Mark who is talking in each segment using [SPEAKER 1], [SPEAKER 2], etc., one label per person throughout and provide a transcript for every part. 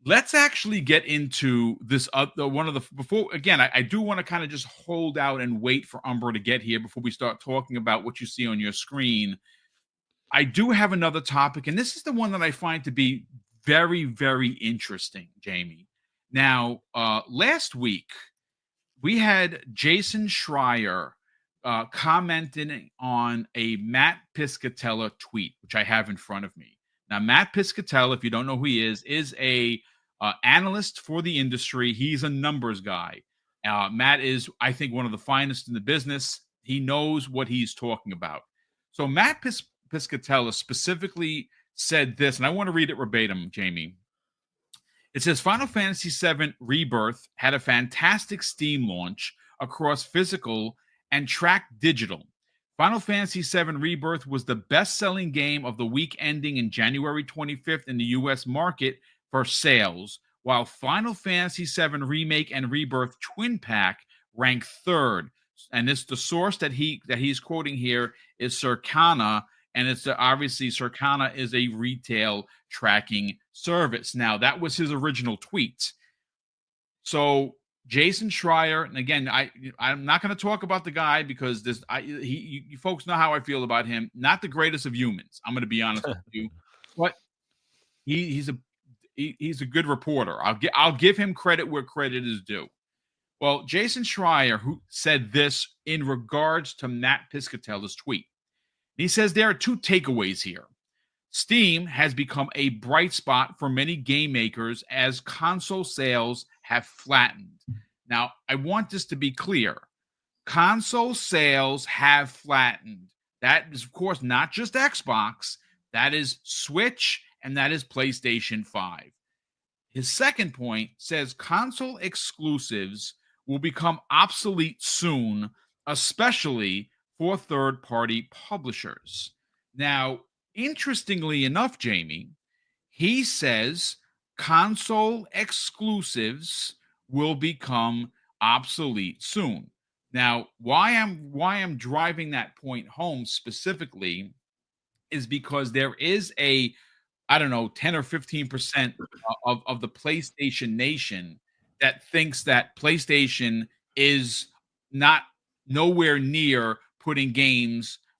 [SPEAKER 1] Let's actually get into this. One of the before again, I do want to kind of just hold out and wait for Umbra to get here before we start talking about what you see on your screen. I do have another topic, and this is the one that I find to be very, very interesting, Jamie. Now, last week we had Jason Schreier commenting on a Matt Piscatella tweet, which I have in front of me. Now, Matt Piscatella, if you don't know who he is a analyst for the industry. He's a numbers guy. Matt is, I think, one of the finest in the business. He knows what he's talking about. So Matt Piscatella specifically said this, and I want to read it verbatim, Jamie. It says Final Fantasy VII Rebirth had a fantastic Steam launch across physical and tracked digital. Final Fantasy VII Rebirth was the best-selling game of the week ending in January 25th in the U.S. market for sales, while Final Fantasy VII Remake and Rebirth Twin Pack ranked third. And it's the source that he's quoting here is Circana, and it's obviously Circana is a retail tracking service. Now, that was his original tweet. So Jason Schreier, and again, I'm not going to talk about the guy because you folks know how I feel about him. Not the greatest of humans. I'm going to be honest with you, but he's a good reporter. I'll give him credit where credit is due. Well, Jason Schreier, who said this in regards to Matt Piscatella's tweet, he says there are two takeaways here. Steam has become a bright spot for many game makers as console sales have flattened. Now, I want this to be clear. Console sales have flattened. That is, of course, not just Xbox. That is Switch, and that is PlayStation 5. His second point says console exclusives will become obsolete soon, especially for third-party publishers. Now, interestingly enough, Jamie, he says console exclusives will become obsolete soon. Now, why I'm driving that point home specifically is because there is a, I don't know, 10 or 15% of the PlayStation Nation that thinks that PlayStation is not nowhere near putting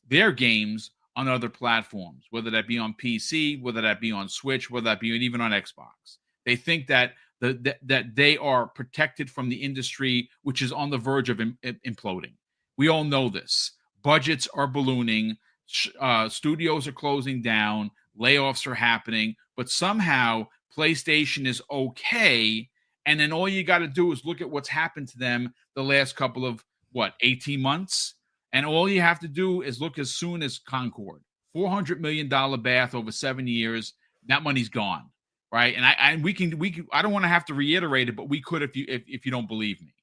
[SPEAKER 1] their games on other platforms, whether that be on PC, whether that be on Switch, whether that be even on Xbox. They think that that they are protected from the industry, which is on the verge of imploding. We all know this. Budgets are ballooning. Studios are closing down. Layoffs are happening. But somehow PlayStation is okay. And then all you got to do is look at what's happened to them the last couple of, 18 months? And all you have to do is look as soon as Concord. $400 million bath over 7 years. That money's gone. Right. And we can I don't want to have to reiterate it, but we could if you don't believe me.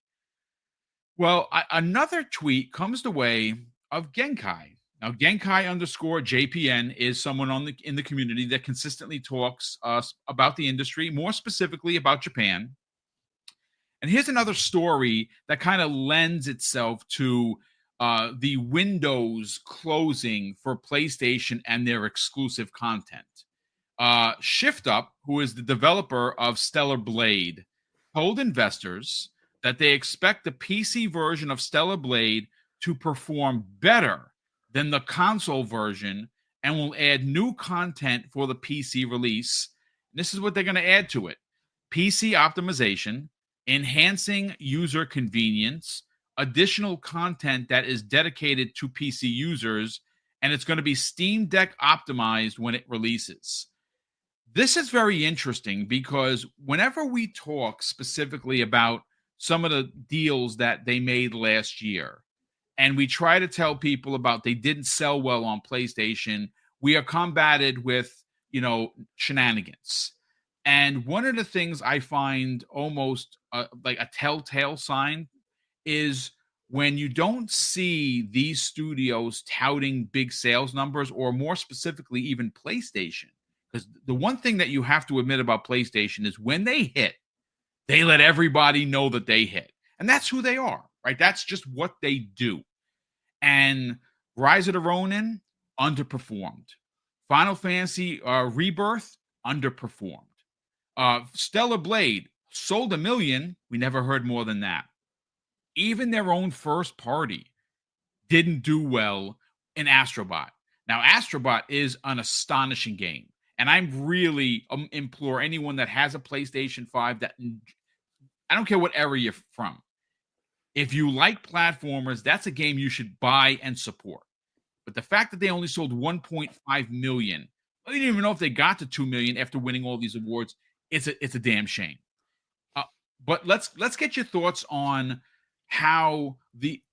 [SPEAKER 1] Well, another tweet comes the way of Genkai. Now, Genkai _ JPN is someone in the community that consistently talks about the industry, more specifically about Japan. And here's another story that kind of lends itself to the windows closing for PlayStation and their exclusive content. Shift Up, who is the developer of Stellar Blade, told investors that they expect the PC version of Stellar Blade to perform better than the console version and will add new content for the PC release. This is what they're going to add to it: PC optimization, enhancing user convenience, additional content that is dedicated to PC users, and it's going to be Steam Deck optimized when it releases. This is very interesting because whenever we talk specifically about some of the deals that they made last year, and we try to tell people about they didn't sell well on PlayStation, we are combated with, shenanigans. And one of the things I find almost like a telltale sign is when you don't see these studios touting big sales numbers, or more specifically, even PlayStation. Because the one thing that you have to admit about PlayStation is when they hit, they let everybody know that they hit. And that's who they are, right? That's just what they do. And Rise of the Ronin underperformed. Final Fantasy Rebirth underperformed. Stellar Blade sold 1 million. We never heard more than that. Even their own first party didn't do well in Astrobot. Now, Astrobot is an astonishing game. And I'm really implore anyone that has a PlayStation 5 that I don't care what era you're from. If you like platformers, that's a game you should buy and support. But the fact that they only sold 1.5 million, I don't even know if they got to 2 million after winning all these awards. It's a damn shame. But let's get your thoughts on how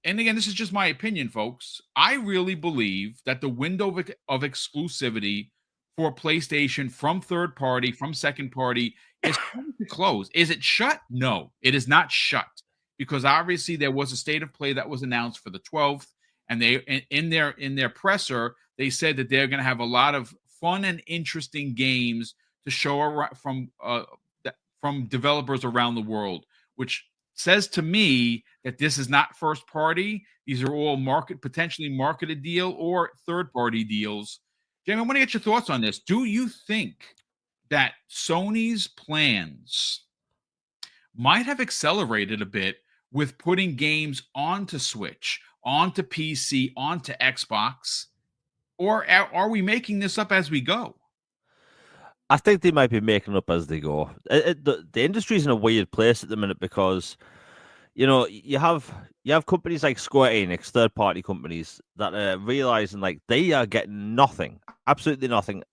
[SPEAKER 1] and again, this is just my opinion, folks. I really believe that the window of exclusivity for PlayStation from third party, from second party, is going to close. Is it shut? No, it is not shut, because obviously there was a state of play that was announced for the 12th, and they in their presser they said that they're going to have a lot of fun and interesting games to show from developers around the world, which says to me that this is not first party. These are all potentially marketed deal or third party deals. Jamie, I want to get your thoughts on this. Do you think that Sony's plans might have accelerated a bit with putting games onto Switch, onto PC, onto Xbox? Or are we making this up as we go?
[SPEAKER 2] I think they might be making up as they go. The industry's in a weird place at the minute because, you have companies like Square Enix, third party companies that are realizing like they are getting nothing, absolutely nothing,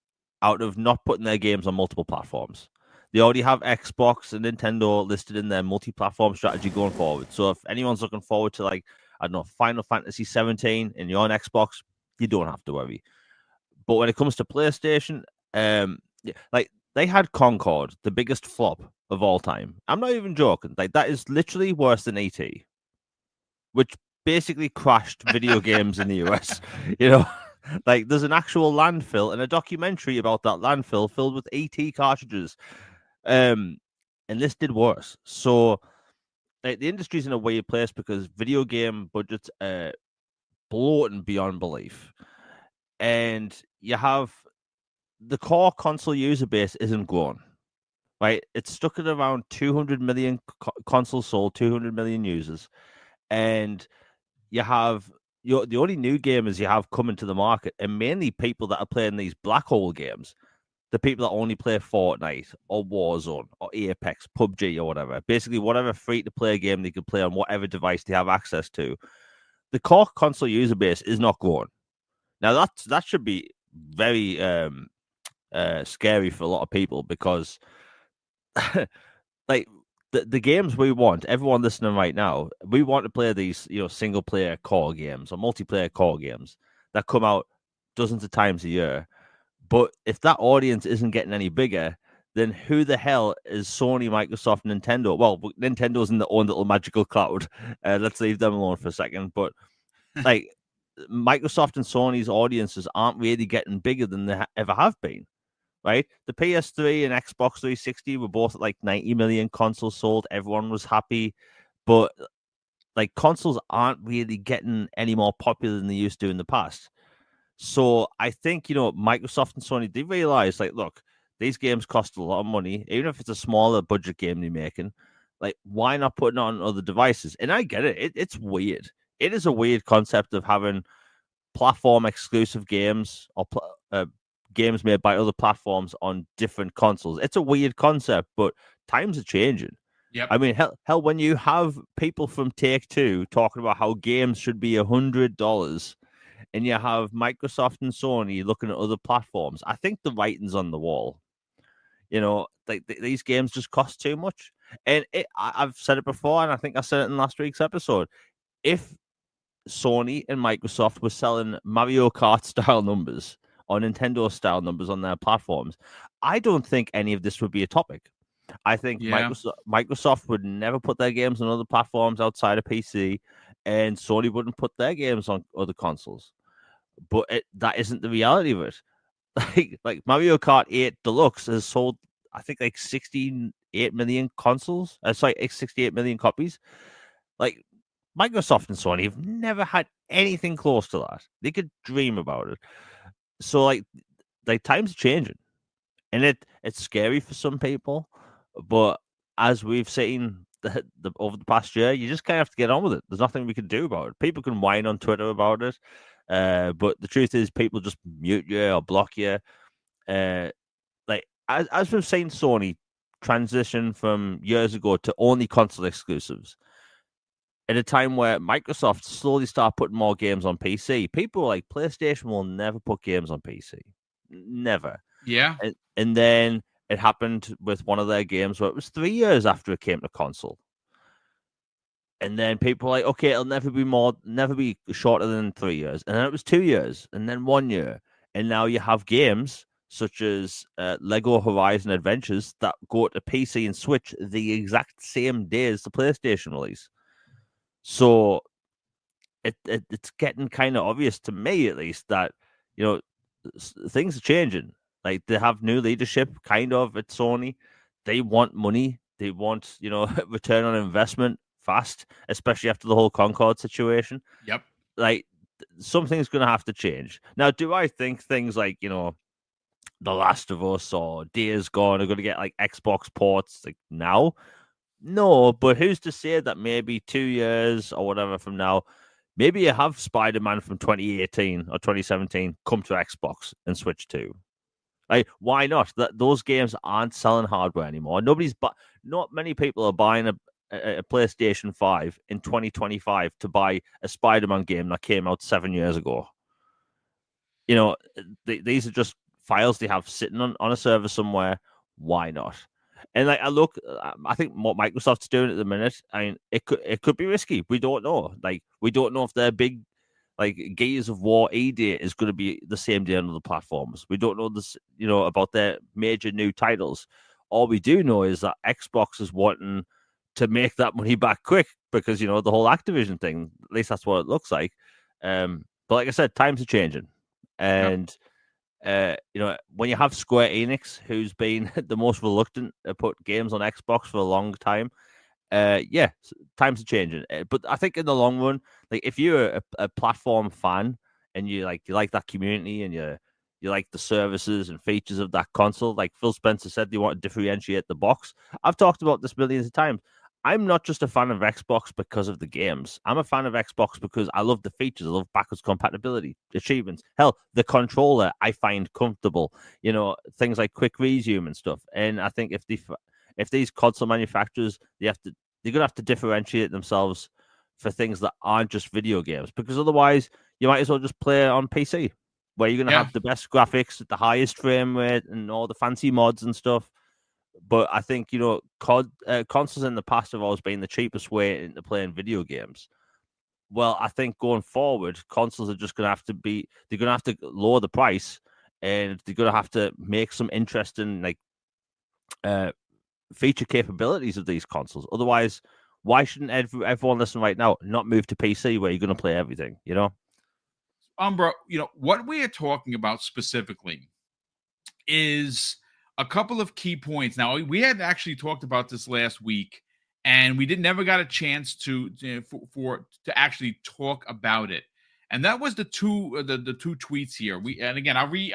[SPEAKER 2] out of not putting their games on multiple platforms. They already have Xbox and Nintendo listed in their multi-platform strategy going forward. So if anyone's looking forward to, like, I don't know, Final Fantasy 17 and you're on Xbox, you don't have to worry. But when it comes to PlayStation, like they had Concord, the biggest flop of all time. I'm not even joking. Like that is literally worse than ET, which basically crashed video games in the US. Like there's an actual landfill and a documentary about that landfill filled with ET cartridges. And this did worse. So like, the industry's in a weird place because video game budgets are bloating beyond belief. And you have the core console user base isn't growing, right? It's stuck at around 200 million consoles sold, 200 million users. And you have the only new gamers you have coming to the market, and mainly people that are playing these black hole games, the people that only play Fortnite or Warzone or Apex, PUBG or whatever, basically whatever free-to-play game they could play on whatever device they have access to. The core console user base is not growing. Now that should be very scary for a lot of people because like the games we want, everyone listening right now, we want to play these, single player core games or multiplayer core games that come out dozens of times a year. But if that audience isn't getting any bigger, then who the hell is Sony, Microsoft, Nintendo? Well, Nintendo's in their own little magical cloud. Let's leave them alone for a second. But like Microsoft and Sony's audiences aren't really getting bigger than they ever have been. Right? The PS3 and Xbox 360 were both at like 90 million consoles sold. Everyone was happy. But like consoles aren't really getting any more popular than they used to in the past. So I think, Microsoft and Sony, they realize, like, look, these games cost a lot of money, even if it's a smaller budget game they're making. Like, why not put it on other devices? And I get it. It's weird. It is a weird concept of having platform exclusive games or games made by other platforms on different consoles. It's a weird concept, but times are changing.
[SPEAKER 1] Yep.
[SPEAKER 2] I mean, hell, when you have people from Take-Two talking about how games should be $100, and you have Microsoft and Sony looking at other platforms, I think the writing's on the wall. Like these games just cost too much. And I've said it before, and I think I said it in last week's episode. If Sony and Microsoft were selling Mario Kart style numbers or Nintendo style numbers on their platforms, I don't think any of this would be a topic. I think Microsoft would never put their games on other platforms outside of PC, and Sony wouldn't put their games on other consoles. But that isn't the reality of it. Like Mario Kart 8 Deluxe has sold, I think, like 68 million consoles. Sorry, 68 million copies. Like Microsoft and Sony have never had anything close to that. They could dream about it. So like times are changing, and it's scary for some people. But as we've seen over the past year, you just kind of have to get on with it. There's nothing we can do about it. People can whine on Twitter about it, but the truth is, people just mute you or block you. Like as we've seen Sony transition from years ago to only console exclusives, at a time where Microsoft slowly start putting more games on PC, people like PlayStation will never put games on PC, never.
[SPEAKER 1] Yeah.
[SPEAKER 2] And then it happened with one of their games where it was 3 years after it came to console. And then people were like, okay, it'll never be shorter than 3 years. And then it was 2 years, and then 1 year. And now you have games such as Lego Horizon Adventures that go to PC and Switch the exact same day as the PlayStation release. So it's getting kind of obvious to me, at least, that you know things are changing. Like they have new leadership, kind of at Sony. They want money. They want return on investment fast, especially after the whole Concord situation.
[SPEAKER 1] Yep.
[SPEAKER 2] Like something's going to have to change. Now, do I think things like The Last of Us or Days Gone are going to get like Xbox ports like now? No, but who's to say that maybe 2 years or whatever from now, maybe you have Spider-Man from 2018 or 2017 come to Xbox and Switch 2. Like, why not? Those games aren't selling hardware anymore. Not many people are buying a PlayStation 5 in 2025 to buy a Spider-Man game that came out 7 years ago. These are just files they have sitting on a server somewhere. Why not? And like I think what Microsoft's doing at the minute, I mean, it could be risky. We don't know. Like, we don't know if their big Gears of War date is going to be the same day on other platforms. We don't know this, about their major new titles. All we do know is that Xbox is wanting to make that money back quick because the whole Activision thing. At least that's what it looks like. But like I said, times are changing, and. Yep. When you have Square Enix, who's been the most reluctant to put games on Xbox for a long time, times are changing. But I think in the long run, like if you're a platform fan and you like that community and you like the services and features of that console, like Phil Spencer said, they want to differentiate the box. I've talked about this millions of times. I'm not just a fan of Xbox because of the games. I'm a fan of Xbox because I love the features. I love backwards compatibility, achievements. Hell, the controller I find comfortable. Things like quick resume and stuff. And I think if these console manufacturers, they're gonna have to differentiate themselves for things that aren't just video games, because otherwise you might as well just play it on PC, where you're gonna have the best graphics, the highest frame rate, and all the fancy mods and stuff. But I think, consoles in the past have always been the cheapest way into playing video games. Well, I think going forward, consoles are just going to have to they're going to have to lower the price, and they're going to have to make some interesting, feature capabilities of these consoles. Otherwise, why shouldn't everyone listen right now not move to PC where you're going to play everything,
[SPEAKER 1] Umbra, what we are talking about specifically is a couple of key points. Now, we had actually talked about this last week, and we never got a chance to actually talk about it. And that was the two tweets here.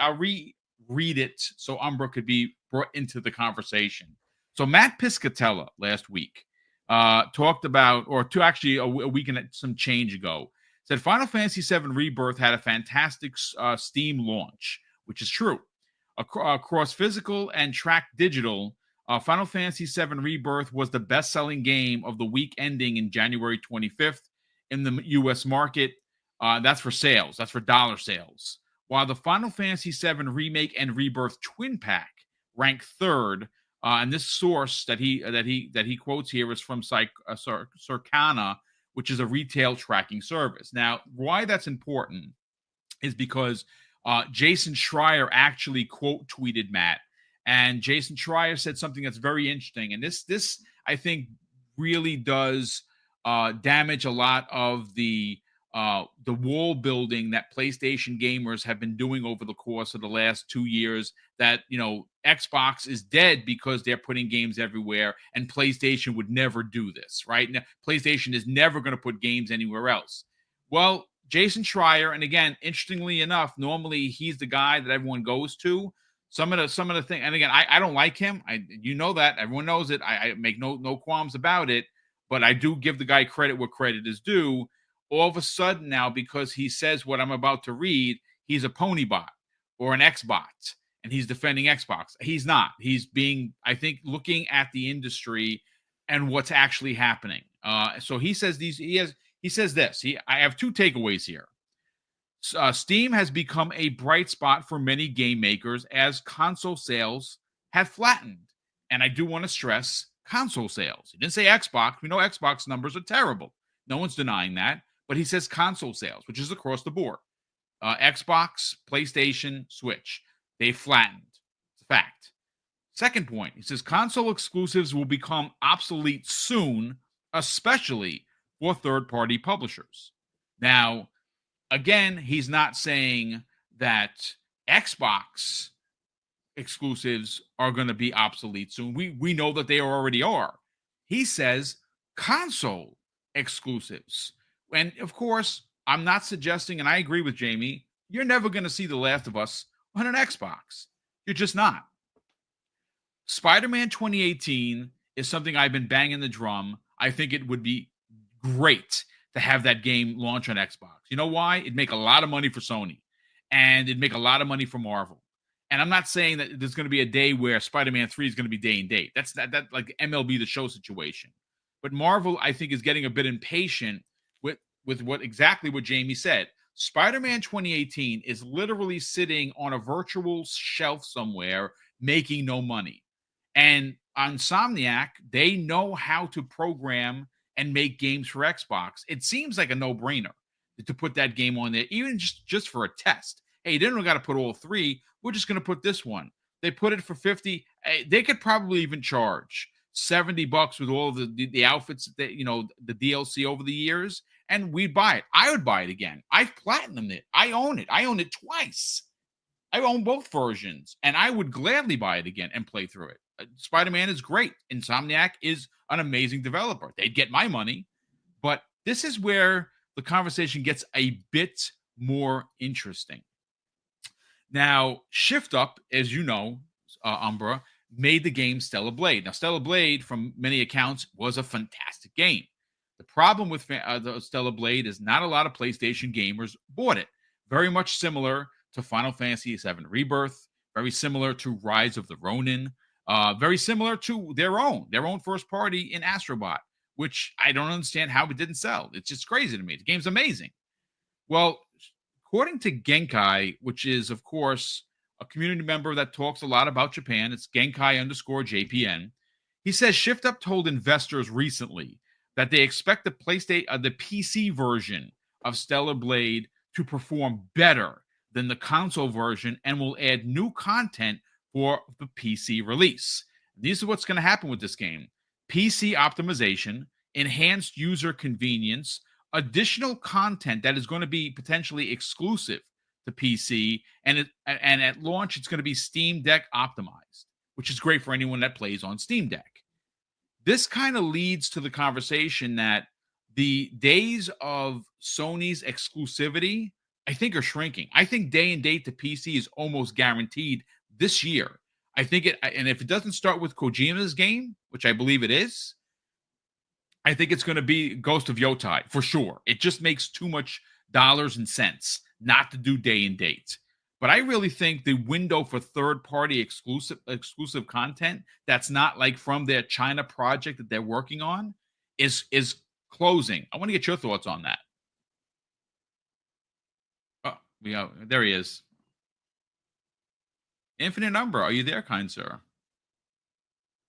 [SPEAKER 1] I'll read it so Umbra could be brought into the conversation. So Matt Piscatella last week talked about, or two actually a week and some change ago, said Final Fantasy VII Rebirth had a fantastic Steam launch, which is true. Across physical and tracked digital, Final Fantasy VII Rebirth was the best-selling game of the week ending in January 25th in the U.S. market. That's for sales. That's for dollar sales. While the Final Fantasy VII Remake and Rebirth Twin Pack ranked third, and this source that he quotes here is from Circana, which is a retail tracking service. Now, why that's important is because Jason Schreier actually quote tweeted Matt, and Jason Schreier said something that's very interesting. And this I think really does damage a lot of the wall building that PlayStation gamers have been doing over the course of the last 2 years. That Xbox is dead because they're putting games everywhere, and PlayStation would never do this. Right now, PlayStation is never going to put games anywhere else. Well, Jason Schreier, and again, interestingly enough, normally he's the guy that everyone goes to Some of the thing, and again, I don't like him. You know that, everyone knows it. I make no qualms about it, but I do give the guy credit where credit is due. All of a sudden now, because he says what I'm about to read, he's a pony bot or an Xbot, and he's defending Xbox. He's not. He's being, I think, looking at the industry and what's actually happening. So he says these. He says this. I have two takeaways here. Steam has become a bright spot for many game makers as console sales have flattened. And I do want to stress console sales. He didn't say Xbox. We know Xbox numbers are terrible. No one's denying that. But he says console sales, which is across the board. Xbox, PlayStation, Switch. They flattened. It's a fact. Second point, he says console exclusives will become obsolete soon, especially for third-party publishers. Now, again, he's not saying that Xbox exclusives are going to be obsolete soon. We know that they already are. He says console exclusives. And of course, I'm not suggesting, and I agree with Jamie, you're never going to see The Last of Us on an Xbox. You're just not. Spider-Man 2018 is something I've been banging the drum. I think it would be great to have that game launch on Xbox. You know why? It'd make a lot of money for Sony, and it'd make a lot of money for Marvel. And I'm not saying that there's going to be a day where Spider-Man 3 is going to be day and date. That's that like MLB The Show situation. But Marvel, I think, is getting a bit impatient with what Jamie said. Spider-Man 2018 is literally sitting on a virtual shelf somewhere making no money. And Insomniac, they know how to program and make games for Xbox. It seems like a no-brainer to put that game on there, even just for a test. Hey, they don't got to put all three. We're just going to put this one. They put it for 50. They could probably even charge $70 with all the outfits that, the DLC over the years, and we'd buy it. I would buy it again. I've platinumed it. I own it. I own it twice. I own both versions, and I would gladly buy it again and play through it. Spider-Man is great. Insomniac is an amazing developer. They'd get my money, but this is where the conversation gets a bit more interesting. Now, Shift Up, as you know, Umbra, made the game Stellar Blade. Now, Stellar Blade, from many accounts, was a fantastic game. The problem with the Stellar Blade is not a lot of PlayStation gamers bought it. Very much similar to Final Fantasy VII Rebirth, very similar to Rise of the Ronin, very similar to their own first party in Astrobot, which I don't understand how it didn't sell. It's just crazy to me. The game's amazing. Well, according to Genkai, which is, of course, a community member that talks a lot about Japan, it's Genkai_JPN. He says Shift Up told investors recently that they expect the PC version of Stellar Blade to perform better than the console version and will add new content for the PC release. These are what's going to happen with this game. PC optimization, enhanced user convenience, additional content that is going to be potentially exclusive to PC, and at launch, it's going to be Steam Deck optimized, which is great for anyone that plays on Steam Deck. This kind of leads to the conversation that the days of Sony's exclusivity, I think, are shrinking. I think day and date to PC is almost guaranteed this year. I think and if it doesn't start with Kojima's game, which I believe it is, I think it's going to be Ghost of Yotai for sure. It just makes too much dollars and cents not to do day and date. But I really think the window for third-party exclusive content that's not like from their China project that they're working on is closing. I want to get your thoughts on that. Oh, there he is. Infinite Umbra, are you there, kind sir?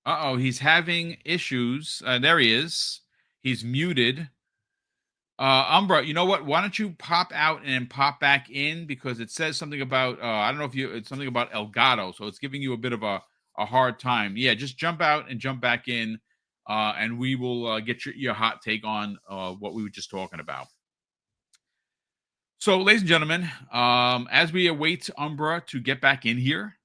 [SPEAKER 1] Uh-oh, he's having issues. There he is. He's muted. Umbra, you know what? Why don't you pop out and pop back in, because it says something about I don't know if it's something about Elgato, so it's giving you a bit of a hard time. Yeah, just jump out and jump back in, and we will get your hot take on what we were just talking about. So, ladies and gentlemen, as we await Umbra to get back in here,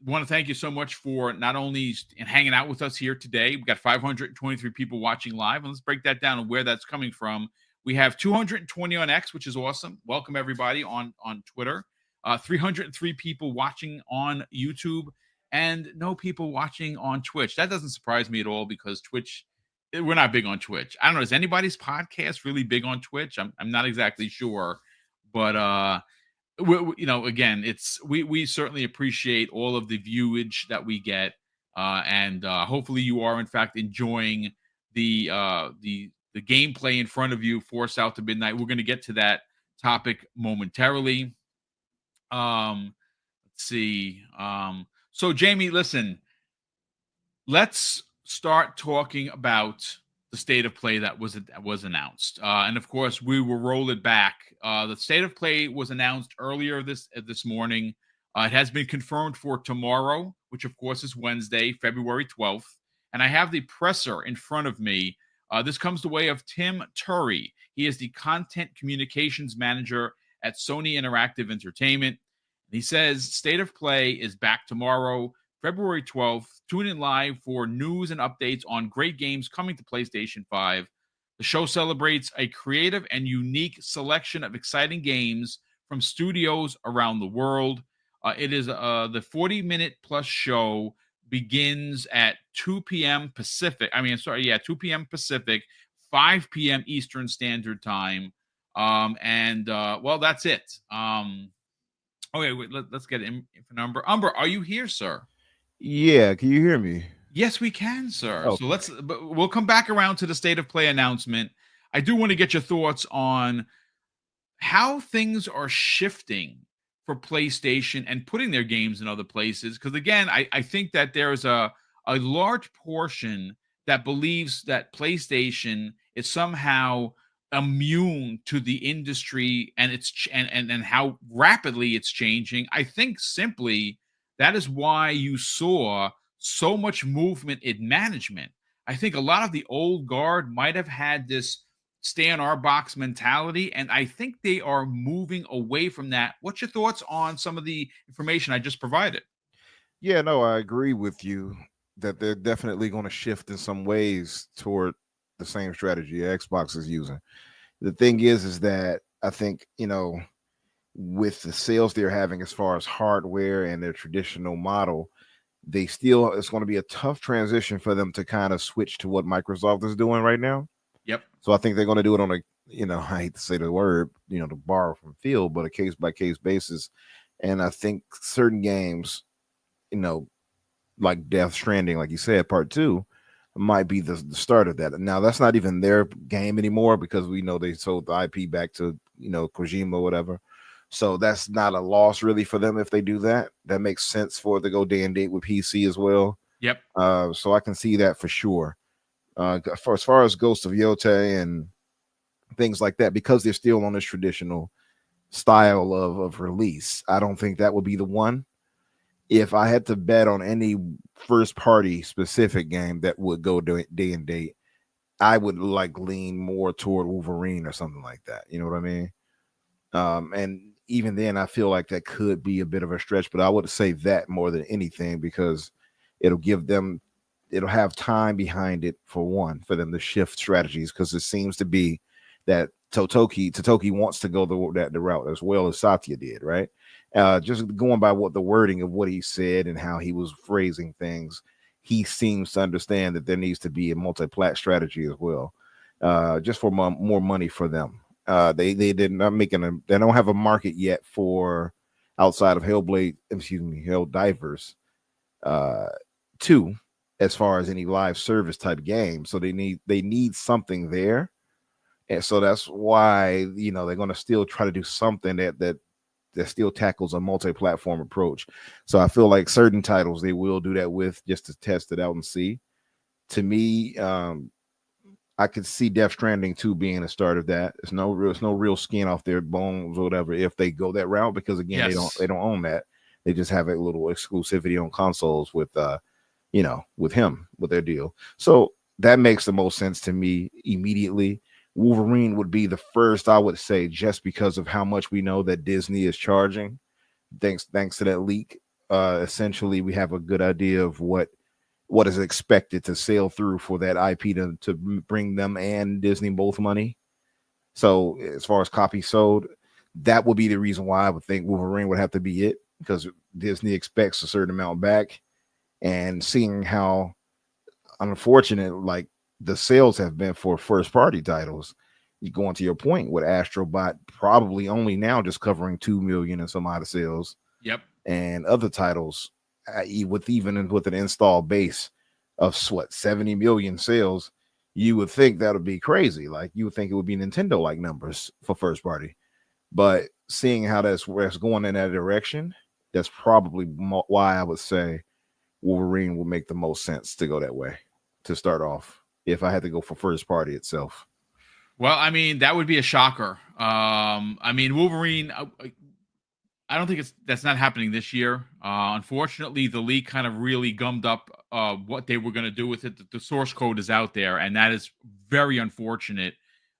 [SPEAKER 1] want to thank you so much for not only hanging out with us here today. We've got 523 people watching live, and let's break that down and where that's coming from. We have 220 on X, which is awesome. Welcome everybody on Twitter. 303 people watching on YouTube, and no people watching on Twitch. That doesn't surprise me at all because Twitch, we're not big on Twitch. I don't know. Is anybody's podcast really big on Twitch? I'm not exactly sure, but again, we certainly appreciate all of the viewage that we get, and hopefully you are in fact enjoying the gameplay in front of you for South to Midnight. We're going to get to that topic momentarily. Let's see. So Jamie, listen, let's start talking about the state of play that was announced, and of course we will roll it back. The state of play was announced earlier this morning. It has been confirmed for tomorrow, which of course is Wednesday, February 12th, and I have the presser in front of me. This comes the way of Tim Turry. He is the content communications manager at Sony Interactive Entertainment. He says state of play is back tomorrow, February 12th. Tune in live for news and updates on great games coming to PlayStation 5. The show celebrates a creative and unique selection of exciting games from studios around the world. It is the 40-minute plus show begins at 2 p.m. Pacific. 2 p.m. Pacific, 5 p.m. Eastern Standard Time. Well, that's it. Okay, wait, let's get in for number. Umber, are you here, sir?
[SPEAKER 3] Yeah, can you hear me?
[SPEAKER 1] Yes, we can, sir.
[SPEAKER 3] Okay.
[SPEAKER 1] So we'll come back around to the state of play announcement. I do want to get your thoughts on how things are shifting for PlayStation and putting their games in other places. Because again, I think that there's a large portion that believes that PlayStation is somehow immune to the industry and and how rapidly it's changing. I think simply that is why you saw so much movement in management. I think a lot of the old guard might have had this stay in our box mentality, and I think they are moving away from that. What's your thoughts on some of the information I just provided?
[SPEAKER 3] Yeah, no, I agree with you that they're definitely going to shift in some ways toward the same strategy Xbox is using. The thing is that I think, with the sales they're having as far as hardware and their traditional model, it's going to be a tough transition for them to kind of switch to what Microsoft is doing right now.
[SPEAKER 1] Yep.
[SPEAKER 3] So I think they're going to do it on I hate to say the word, to borrow from Phil, but a case by case basis. And I think certain games, like Death Stranding, like you said, part 2, might be the start of that. Now that's not even their game anymore because we know they sold the IP back to, Kojima or whatever. So that's not a loss really for them if they do that. That makes sense for it to go day and date with PC as well.
[SPEAKER 1] Yep.
[SPEAKER 3] So I can see that for sure. As far as Ghost of Yotei and things like that, because they're still on this traditional style of release, I don't think that would be the one. If I had to bet on any first party specific game that would go day and date, I would lean more toward Wolverine or something like that. You know what I mean? And even then, I feel like that could be a bit of a stretch, but I would say that more than anything because it'll have time behind it for them to shift strategies, because it seems to be that Totoki wants to go the route as well as Satya did, right? Just going by what the wording of what he said and how he was phrasing things, he seems to understand that there needs to be a multi-plat strategy as well, just for more money for them. They don't have a market yet for outside of Helldivers 2 as far as any live service type game. So they need something there. And so that's why, they're going to still try to do something that still tackles a multi-platform approach. So I feel like certain titles they will do that with, just to test it out and see. To me, I could see Death Stranding 2 being the start of that. There's no real skin off their bones or whatever if they go that route, because again,
[SPEAKER 1] Yes.
[SPEAKER 3] they don't own that. They just have a little exclusivity on consoles with with their deal. So that makes the most sense to me immediately. Wolverine would be the first, I would say, just because of how much we know that Disney is charging. Thanks to that leak, essentially we have a good idea of what is expected to sail through for that IP to bring them and Disney both money. So as far as copies sold, that would be the reason why I would think Wolverine would have to be it, because Disney expects a certain amount back, and seeing how unfortunate like the sales have been for first party titles. You go on to your point with Astrobot probably only now just covering 2 million and some odd sales.
[SPEAKER 1] Yep.
[SPEAKER 3] And other titles with an install base of 70 million sales, you would think that would be crazy. Like you would think it would be Nintendo like numbers for first party. But seeing how that's where it's going in that direction, that's probably why I would say Wolverine will make the most sense to go that way to start off, if I had to go for first party itself.
[SPEAKER 1] Well, I mean, that would be a shocker. I mean, Wolverine, I don't think that's not happening this year. Unfortunately, the leak kind of really gummed up what they were going to do with it. The source code is out there, and that is very unfortunate.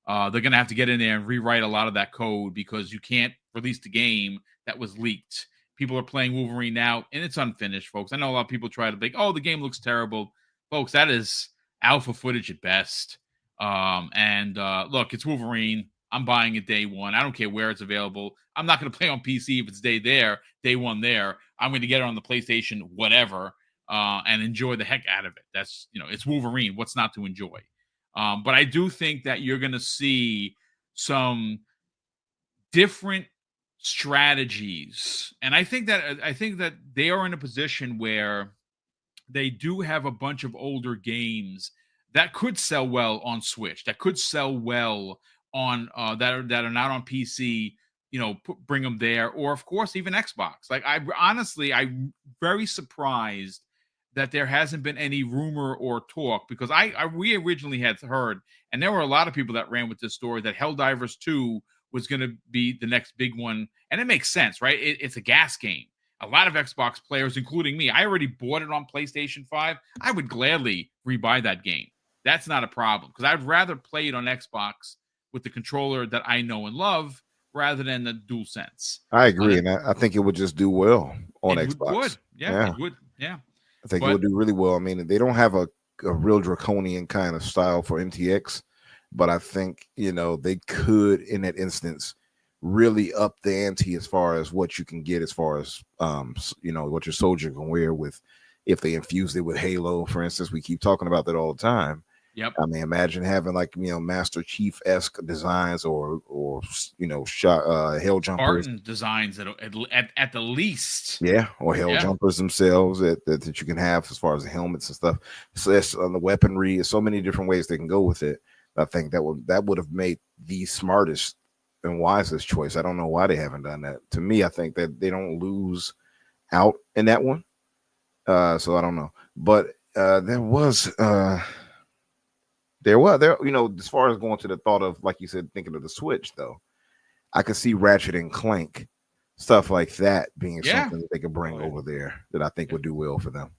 [SPEAKER 1] They're going to have to get in there and rewrite a lot of that code, because you can't release the game that was leaked. People are playing Wolverine now, and it's unfinished, folks. I know a lot of people try to think, oh, the game looks terrible. Folks, that is alpha footage at best. Look, it's Wolverine. I'm buying it day one. I don't care where it's available. I'm not going to play on PC if it's day one there. I'm going to get it on the PlayStation, whatever, and enjoy the heck out of it. That's, it's Wolverine. What's not to enjoy? But I do think that you're going to see some different strategies. And I think that they are in a position where they do have a bunch of older games that could sell well on Switch, that could sell well on that are not on PC, bring them there, or of course even Xbox. Like I'm very surprised that there hasn't been any rumor or talk, because we originally had heard, and there were a lot of people that ran with this story, that Helldivers 2 was going to be the next big one, and it makes sense, right? It's a gas game. A lot of Xbox players, including me, I already bought it on PlayStation 5. I would gladly rebuy that game. That's not a problem, because I'd rather play it on Xbox with the controller that I know and love rather than the DualSense.
[SPEAKER 3] I agree, and I think it would just do well on Xbox.
[SPEAKER 1] Would. Yeah, it would. Yeah.
[SPEAKER 3] I think it would do really well. I mean, they don't have a real draconian kind of style for MTX, but I think, they could, in that instance, really up the ante as far as what you can get, as far as, what your soldier can wear with, if they infused it with Halo, for instance. We keep talking about that all the time.
[SPEAKER 1] Yep.
[SPEAKER 3] I mean, imagine having Master Chief-esque designs or hell jumpers.
[SPEAKER 1] Spartan designs at the least.
[SPEAKER 3] Yeah, or hell jumpers themselves that you can have as far as the helmets and stuff. So that's on the weaponry. So many different ways they can go with it. I think that would have made the smartest and wisest choice. I don't know why they haven't done that. To me, I think that they don't lose out in that one. So I don't know. But as far as going to the thought of, like you said, thinking of the Switch, though, I could see Ratchet and Clank, stuff like that being something that they could bring over there that I think would do well for them.